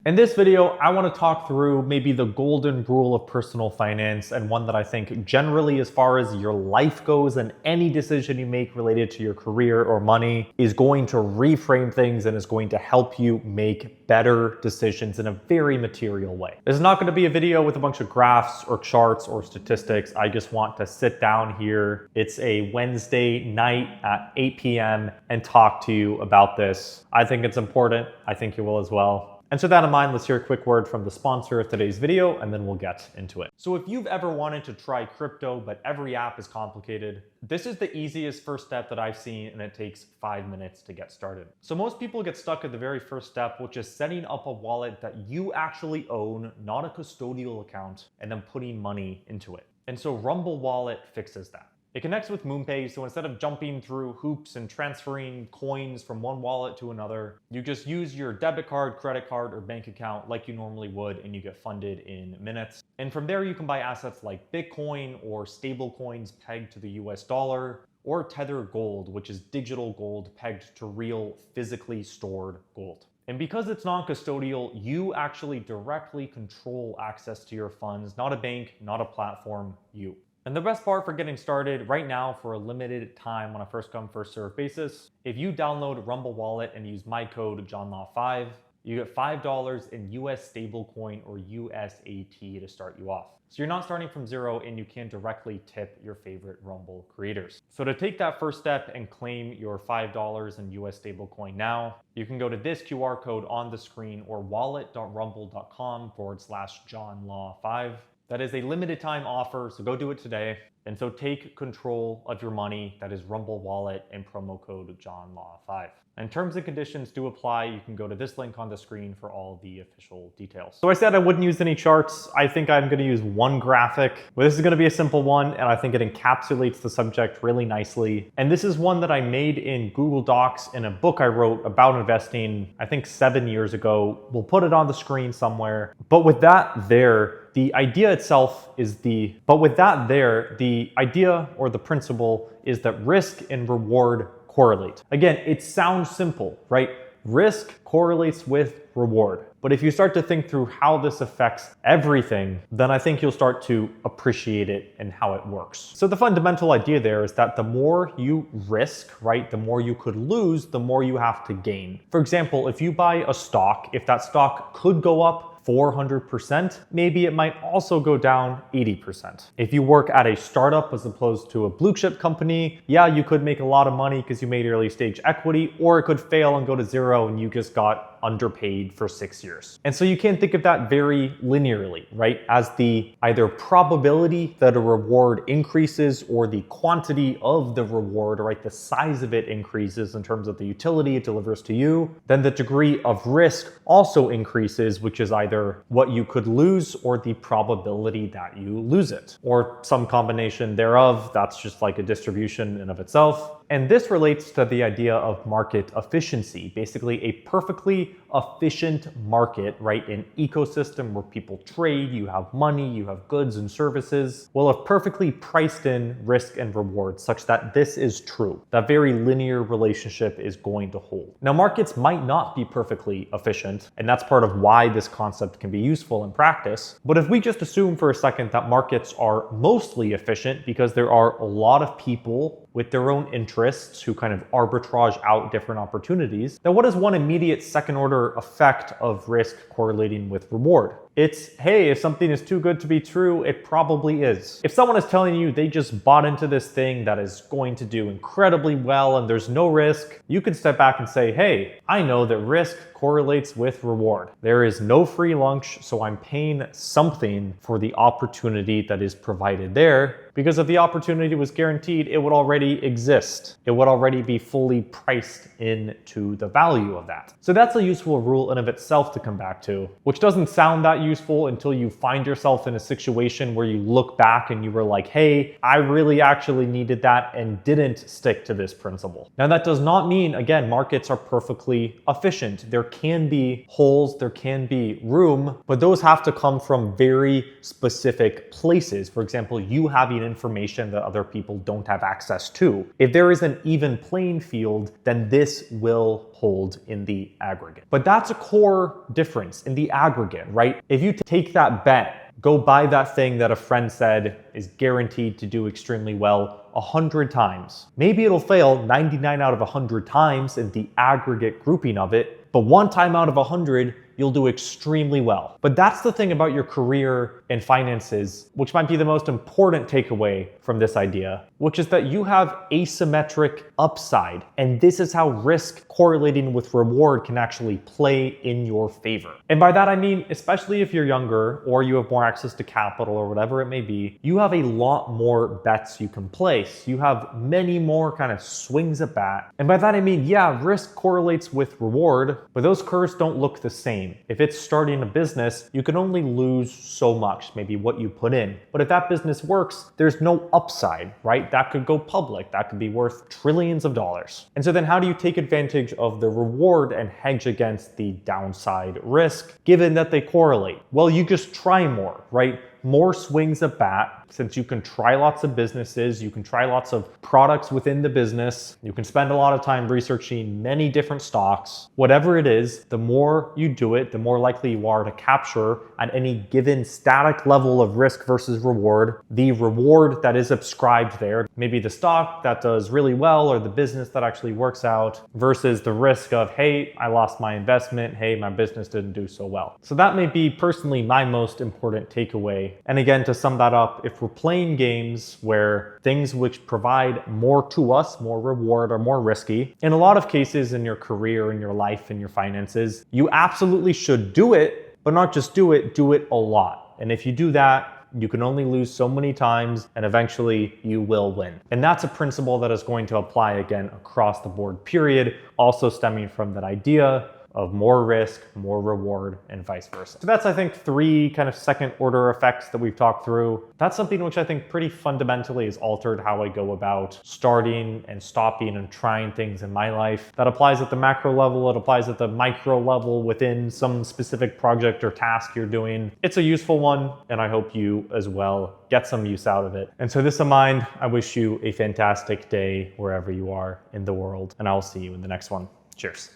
In this video, I want to talk through maybe the golden rule of personal finance, and one that I think generally, as far as your life goes and any decision you make related to your career or money, is going to reframe things and is going to help you make better decisions in a very material way. This is not going to be a video with a bunch of graphs or charts or statistics. I just want to sit down here. It's a Wednesday night at 8 p.m. and talk to you about this. I think it's important. I think you will as well. And so with that in mind, let's hear a quick word from the sponsor of today's video, and then we'll get into it. So if you've ever wanted to try crypto, but every app is complicated, this is the easiest first step that I've seen, and it takes 5 minutes to get started. So most people get stuck at the very first step, which is setting up a wallet that you actually own, not a custodial account, and then putting money into it. And so Rumble Wallet fixes that. It connects with MoonPay, so instead of jumping through hoops and transferring coins from one wallet to another, you just use your debit card, credit card, or bank account like you normally would, and you get funded in minutes. And from there, you can buy assets like Bitcoin or stable coins pegged to the US dollar, or Tether Gold, which is digital gold pegged to real physically stored gold. And because it's non-custodial, you actually directly control access to your funds, not a bank, not a platform, you. And the best part for getting started right now, for a limited time on a first come first serve basis, if you download Rumble Wallet and use my code JohnLaw5, you get $5 in US stablecoin or USAT to start you off. So you're not starting from zero, and you can directly tip your favorite Rumble creators. So to take that first step and claim your $5 in US stablecoin now, you can go to this QR code on the screen or wallet.rumble.com/JohnLaw5. That is a limited time offer, so go do it today. And so take control of your money. That is Rumble Wallet and promo code JohnLaw5. And terms and conditions do apply. You can go to this link on the screen for all the official details. So I said I wouldn't use any charts. I think I'm going to use one graphic. Well, this is going to be a simple one, and I think it encapsulates the subject really nicely. And this is one that I made in Google Docs in a book I wrote about investing, I think 7 years ago. We'll put it on the screen somewhere. But with that there, the idea itself is the idea or the principle is that risk and reward correlate. Again, it sounds simple, right? Risk correlates with reward. But if you start to think through how this affects everything, then I think you'll start to appreciate it and how it works. So the fundamental idea there is that the more you risk, right, the more you could lose, the more you have to gain. For example, if you buy a stock, if that stock could go up 400%, maybe it might also go down 80%. If you work at a startup as opposed to a blue chip company, yeah, you could make a lot of money because you made early stage equity, or it could fail and go to zero and you just got underpaid for 6 years. And so you can think of that very linearly, right? As the either probability that a reward increases or the quantity of the reward, right? The size of it increases in terms of the utility it delivers to you. Then the degree of risk also increases, which is either what you could lose or the probability that you lose it, or some combination thereof. That's just like a distribution in and of itself. And this relates to the idea of market efficiency, basically a perfectly efficient market, right? An ecosystem where people trade, you have money, you have goods and services, will have perfectly priced in risk and reward such that this is true. That very linear relationship is going to hold. Now, markets might not be perfectly efficient, and that's part of why this concept can be useful in practice. But if we just assume for a second that markets are mostly efficient because there are a lot of people with their own interests who kind of arbitrage out different opportunities, then what is one immediate second order effect of risk correlating with reward? It's, hey, if something is too good to be true, it probably is. If someone is telling you they just bought into this thing that is going to do incredibly well and there's no risk, you can step back and say, hey, I know that risk correlates with reward. There is no free lunch, so I'm paying something for the opportunity that is provided there, because if the opportunity was guaranteed, it would already exist. It would already be fully priced into the value of that. So that's a useful rule in of itself to come back to, which doesn't sound that useful until you find yourself in a situation where you look back and you were like, hey, I really actually needed that and didn't stick to this principle. Now, that does not mean, again, markets are perfectly efficient. There can be holes, there can be room, but those have to come from very specific places. For example, you having information that other people don't have access to. If there is an even playing field, then this will hold in the aggregate. But that's a core difference in the aggregate, right? If you take that bet, go buy that thing that a friend said is guaranteed to do extremely well 100 times. Maybe it'll fail 99 out of 100 times in the aggregate grouping of it, but one time out of 100, you'll do extremely well. But that's the thing about your career and finances, which might be the most important takeaway from this idea, which is that you have asymmetric upside. And this is how risk correlating with reward can actually play in your favor. And by that, I mean, especially if you're younger or you have more access to capital or whatever it may be, you have a lot more bets you can place. You have many more kind of swings at bat. And by that, I mean, yeah, risk correlates with reward, but those curves don't look the same. If it's starting a business, you can only lose so much, maybe what you put in. But if that business works, there's no upside, right? That could go public. That could be worth trillions of dollars. And so then how do you take advantage of the reward and hedge against the downside risk, given that they correlate? Well, you just try more, right? More swings at bat, since you can try lots of businesses, you can try lots of products within the business, you can spend a lot of time researching many different stocks. Whatever it is, the more you do it, the more likely you are to capture at any given static level of risk versus reward, the reward that is ascribed there, maybe the stock that does really well or the business that actually works out, versus the risk of, hey, I lost my investment, hey, my business didn't do so well. So that may be personally my most important takeaway. And again, to sum that up, if we're playing games where things which provide more to us, more reward, are more risky, in a lot of cases in your career, in your life, in your finances, you absolutely should do it, but not just do it a lot. And if you do that, you can only lose so many times and eventually you will win. And that's a principle that is going to apply again across the board, period, also stemming from that idea of more risk, more reward, and vice versa. So that's, I think, 3 kind of second order effects that we've talked through. That's something which I think pretty fundamentally has altered how I go about starting and stopping and trying things in my life. That applies at the macro level, it applies at the micro level within some specific project or task you're doing. It's a useful one, and I hope you as well get some use out of it. And so this in mind, I wish you a fantastic day wherever you are in the world, and I'll see you in the next one. Cheers.